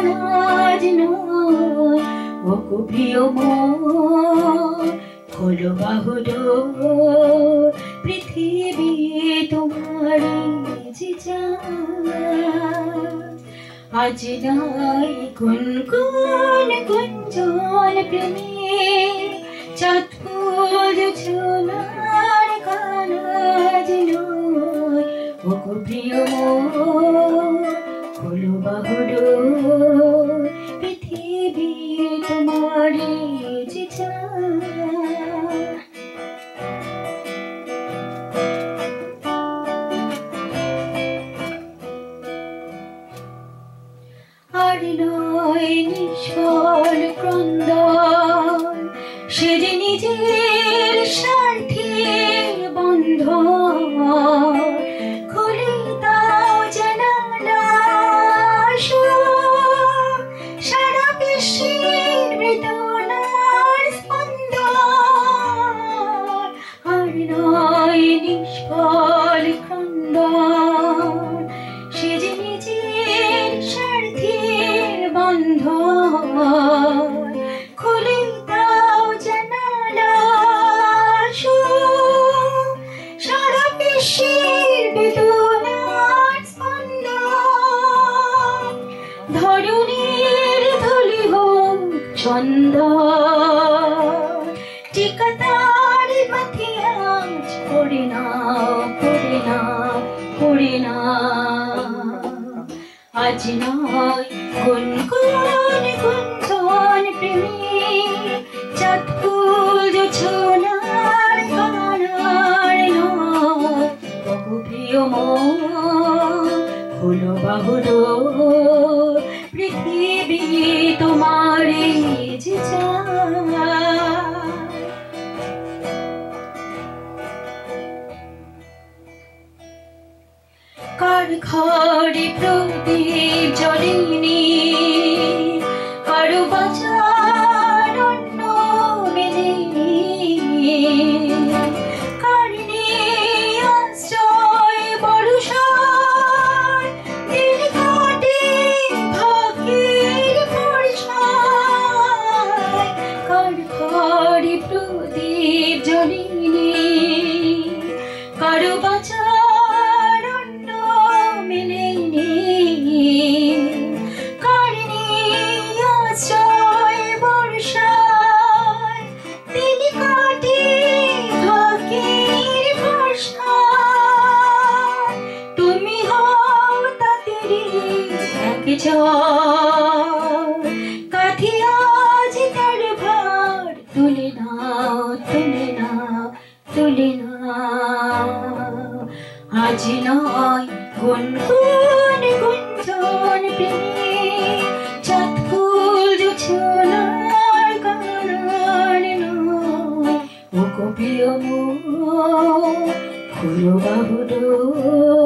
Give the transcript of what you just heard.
আজ নয় ওগো প্রিয় মন খোলো বাহুডোর পৃথিবী তোমার যে আজ নাই গুনগুন গুঞ্জন প্রেমে চাঁদ ফুল ঝোলার গান আজ নয় ওগো প্রিয় মন খোলো বাহুডোর পৃথিবী তোমার যে আর নয় নিষ্ফল ক্রন্দন সে যে নিজের স্বার্থে বন্ধ খুলে দাও জানালা সারা বিশ্বের বেদনার স্পন্দন আর নয় নিষ্ফল ক্রন্দন সে যে নিজের স্বার্থে বন্ধ খুলে দাও জানালা সারা বিশ্বের বেদনার স্পন্দন ধরণীর ধুলি হোক চন্দন টিকাতার পথে আজ পড়ে না পড়ে না পড়ে না আজ নয় গুনগুন গুঞ্জন প্রেমে চাঁদ ফুল ঝোলার গান আর নয় ওগো প্রিয় মন খোলো বাহুডোর পৃথিবী তোমার যে কার ঘরে প্রদীপ জ্বলেনি কারো বাঁচার অন্য মেলেনি কার নেই আশ্রয় ভরসার দিন কাটে ভাগ্যের ভরসায় কার ঘরে প্রদীপ জ্বলেনি কারো বাঁচার কাঁধে আজ তার ভার তুলে নাও তুলে নাও তুলে নাও আজ নয় গুনগুন গুঞ্জন প্রেমে চাঁদ ফুল ঝোলার গান নয় ওগো প্রিয় মন খোলো বাহুডোর